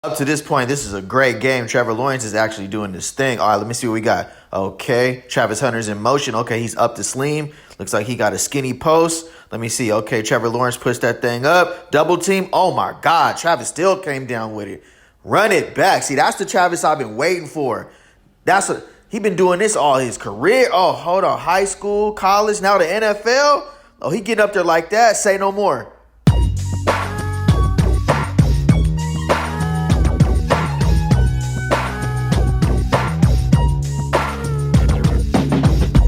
Up to this point, this is a great game. Trevor Lawrence is actually doing this thing. All right, let me see what we got. Okay, Travis Hunter's in motion. Okay, he's up to Sleem. Looks like he got a skinny post. Let me see. Okay, Trevor Lawrence puts that thing up. Double team. Oh, my God. Travis still came down with it. Run it back. See, that's the Travis I've been waiting for. He been doing this all his career. Oh, hold on. High school, college, now the NFL. Oh, he getting up there like that. Say no more.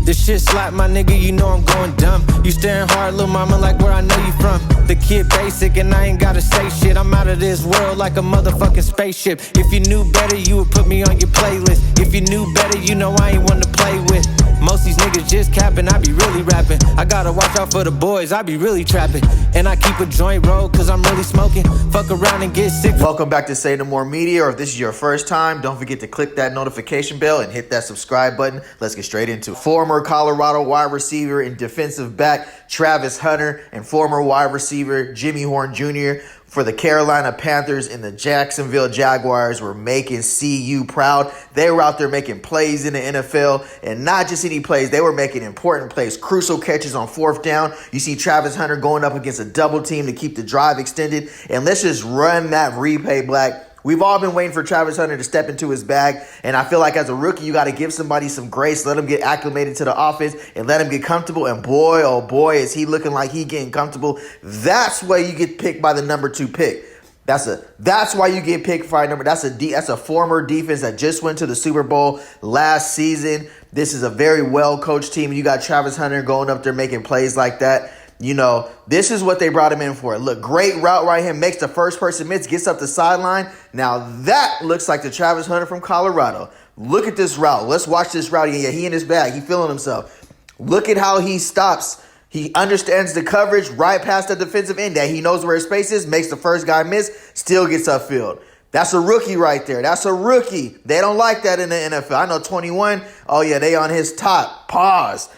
This shit slap, my nigga, you know I'm going dumb. You staring hard, little mama, like where I know you from. The kid basic and I ain't gotta say shit. I'm out of this world like a motherfucking spaceship. If you knew better, you would put me on your playlist. If you knew better, you know I ain't one to play with. Most these niggas just capping, I be really rapping. I gotta watch out for the boys, I be really trapping. And I keep a joint roll, cause I'm really smoking. Fuck around and get sick. Welcome back to Say No More Media, or if this is your first time, don't forget to click that notification bell and hit that subscribe button. Let's get straight into it. Former Colorado wide receiver and defensive back Travis Hunter and former wide receiver Jimmy Horn Jr. for the Carolina Panthers and the Jacksonville Jaguars were making CU proud. They were out there making plays in the NFL, and not just any plays. They were making important plays, crucial catches on fourth down. You see Travis Hunter going up against a double team to keep the drive extended, and let's just run that replay back. We've all been waiting for Travis Hunter to step into his bag, and I feel like as a rookie, you got to give somebody some grace, let him get acclimated to the offense, and let him get comfortable. And boy, oh boy, is he looking like he getting comfortable. That's why you get picked by the number 2 pick. That's why you get picked by number. That's a former defense that just went to the Super Bowl last season. This is a very well coached team. You got Travis Hunter going up there making plays like that. You know, this is what they brought him in for. Look, great route right here. Makes the first person miss, gets up the sideline. Now that looks like the Travis Hunter from Colorado. Look at this route. Let's watch this route. Yeah, he in his bag. He feeling himself. Look at how he stops. He understands the coverage right past the defensive end. That he knows where his space is. Makes the first guy miss. Still gets upfield. That's a rookie right there. That's a rookie. They don't like that in the NFL. I know 21. Oh, yeah, they on his top. Pause.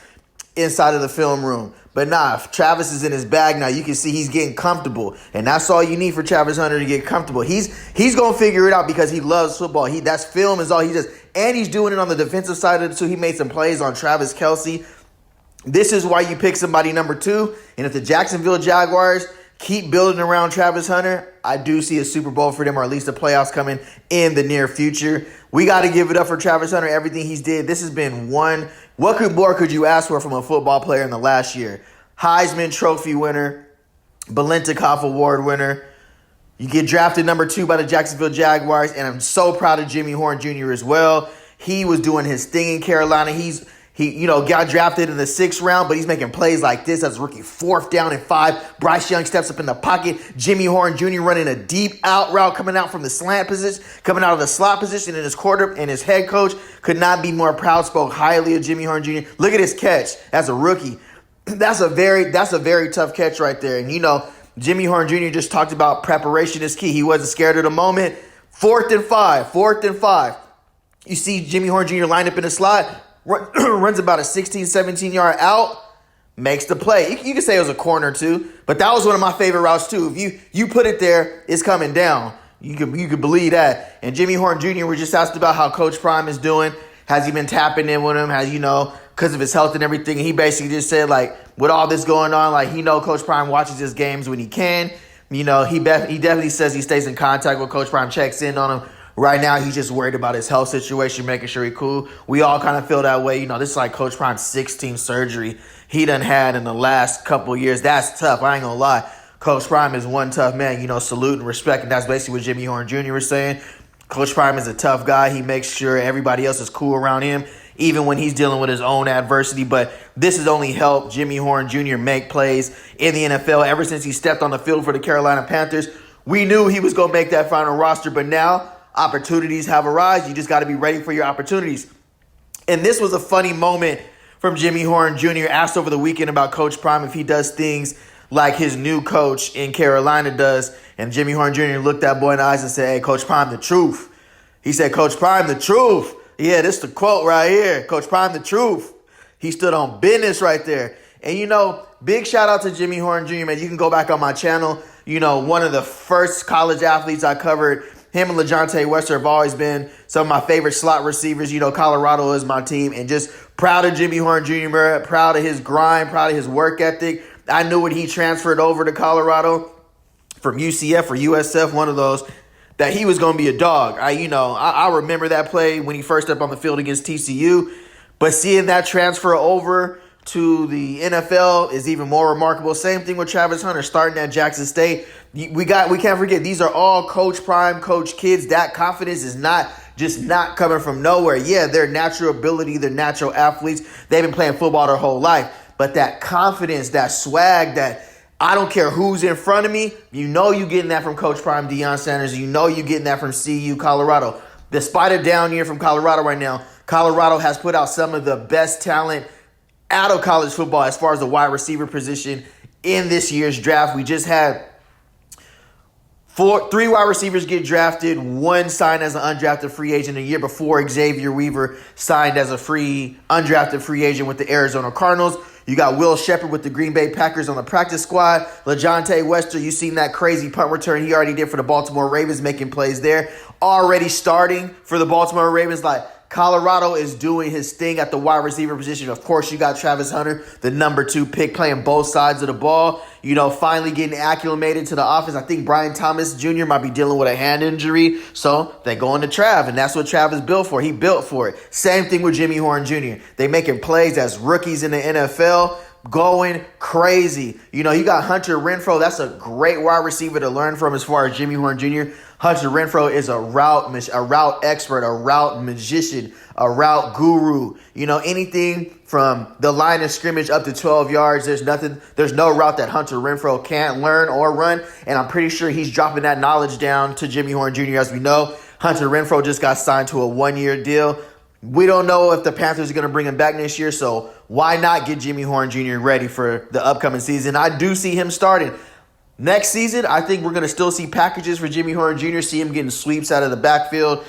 Inside of the film room. But nah, if Travis is in his bag now, you can see he's getting comfortable. And that's all you need for Travis Hunter to get comfortable. He's going to figure it out because he loves football. That's film is all he does. And he's doing it on the defensive side of it too. He made some plays on Travis Kelce. This is why you pick somebody number 2. And if the Jacksonville Jaguars keep building around Travis Hunter, I do see a Super Bowl for them, or at least the playoffs coming in the near future. We got to give it up for Travis Hunter, everything he's did. This has been one. What more could you ask for from a football player in the last year? Heisman Trophy winner, Balintikoff Award winner. You get drafted number 2 by the Jacksonville Jaguars, and I'm so proud of Jimmy Horn Jr. as well. He was doing his thing in Carolina. He got drafted in the 6th round, but he's making plays like this as a rookie. 4th down and 5. Bryce Young steps up in the pocket. Jimmy Horn Jr. running a deep out route, coming out from the slant position, coming out of the slot position, and his head coach could not be more proud. Spoke highly of Jimmy Horn Jr. Look at his catch as a rookie. That's a very tough catch right there. And Jimmy Horn Jr. just talked about preparation is key. He wasn't scared of the moment. 4th and 5. You see Jimmy Horn Jr. lined up in the slot. Runs about a 16, 17-yard out, makes the play. You can say it was a corner too, but that was one of my favorite routes too. If you put it there, it's coming down. You could believe that. And Jimmy Horn Jr., we just asked about how Coach Prime is doing. Has he been tapping in with him? Because of his health and everything. And he basically just said, like, with all this going on, Coach Prime watches his games when he can. He definitely says he stays in contact with Coach Prime, checks in on him. Right now, he's just worried about his health situation, making sure he's cool. We all kind of feel that way. This is like Coach Prime's 16th surgery he done had in the last couple of years. That's tough. I ain't going to lie. Coach Prime is one tough man. Salute and respect. And that's basically what Jimmy Horn Jr. was saying. Coach Prime is a tough guy. He makes sure everybody else is cool around him, even when he's dealing with his own adversity. But this has only helped Jimmy Horn Jr. make plays in the NFL. Ever since he stepped on the field for the Carolina Panthers, we knew he was going to make that final roster. But now opportunities have arisen. You just got to be ready for your opportunities. And this was a funny moment from Jimmy Horn Jr. Asked over the weekend about Coach Prime if he does things like his new coach in Carolina does. And Jimmy Horn Jr. looked that boy in the eyes and said, "Hey, Coach Prime, the truth." He said, "Coach Prime, the truth." Yeah, this is the quote right here. Coach Prime, the truth. He stood on business right there. And, big shout out to Jimmy Horn Jr., man. You can go back on my channel. One of the first college athletes I covered him and LeJontay Wester have always been some of my favorite slot receivers. You know, Colorado is my team, and just proud of Jimmy Horn Jr., proud of his grind, proud of his work ethic. I knew when he transferred over to Colorado from UCF or USF, one of those, that he was going to be a dog. I remember that play when he first stepped on the field against TCU, but seeing that transfer over to the NFL is even more remarkable. Same thing with Travis Hunter starting at Jackson State. We can't forget, these are all Coach Prime, Coach kids. That confidence is not coming from nowhere. Yeah, their natural ability, their natural athletes. They've been playing football their whole life. But that confidence, that swag, that I don't care who's in front of me, you know you getting that from Coach Prime Deion Sanders. You know you getting that from CU Colorado. Despite a down year from Colorado right now, Colorado has put out some of the best talent out of college football as far as the wide receiver position in this year's draft. We just had three wide receivers get drafted, one signed as an undrafted free agent a year before. Xavier Weaver signed as a undrafted free agent with the Arizona Cardinals. You got Will Shepard with the Green Bay Packers on the practice squad. LeJontay Wester, you seen that crazy punt return he already did for the Baltimore Ravens, making plays there. Already starting for the Baltimore Ravens. Like, Colorado is doing his thing at the wide receiver position. Of course, you got Travis Hunter, the number 2 pick, playing both sides of the ball. You know, finally getting acclimated to the offense. I think Brian Thomas Jr. might be dealing with a hand injury, so they go into Trav, and that's what Trav is built for. He built for it. Same thing with Jimmy Horn Jr. They making plays as rookies in the NFL, going crazy. You know, you got Hunter Renfrow. That's a great wide receiver to learn from as far as Jimmy Horn Jr. Hunter Renfrow is a route expert, a route magician, a route guru. You know, anything from the line of scrimmage up to 12 yards, there's no route that Hunter Renfrow can't learn or run. And I'm pretty sure he's dropping that knowledge down to Jimmy Horn Jr. As we know, Hunter Renfrow just got signed to a 1-year deal. We don't know if the Panthers are going to bring him back next year, so why not get Jimmy Horn Jr. ready for the upcoming season? I do see him starting. Next season, I think we're going to still see packages for Jimmy Horn Jr., see him getting sweeps out of the backfield,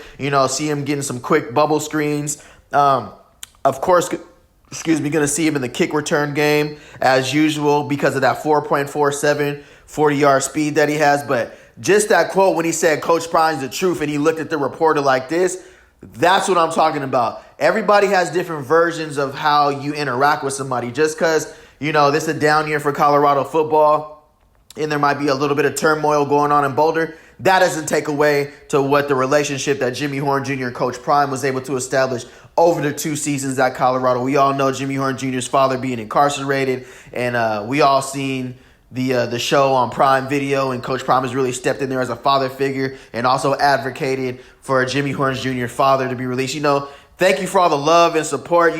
see him getting some quick bubble screens. Of course, going to see him in the kick return game as usual because of that 4.47 40-yard speed that he has. But just that quote when he said Coach Prime's the truth and he looked at the reporter like this, that's what I'm talking about. Everybody has different versions of how you interact with somebody. Just because, this is a down year for Colorado football and there might be a little bit of turmoil going on in Boulder, that doesn't take away to what the relationship that Jimmy Horn Jr. and Coach Prime was able to establish over the 2 seasons at Colorado. We all know Jimmy Horn Jr.'s father being incarcerated, and we all seen the show on Prime Video, and Coach Prime has really stepped in there as a father figure and also advocated for Jimmy Horn Jr.'s father to be released. Thank you for all the love and support.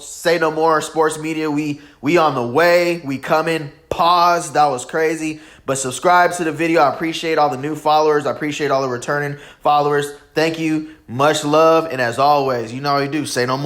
Say No More Sports Media. We on the way. We coming. Pause. That was crazy. But subscribe to the video. I appreciate all the new followers. I appreciate all the returning followers. Thank you. Much love. And as always, you know how you do. Say no more.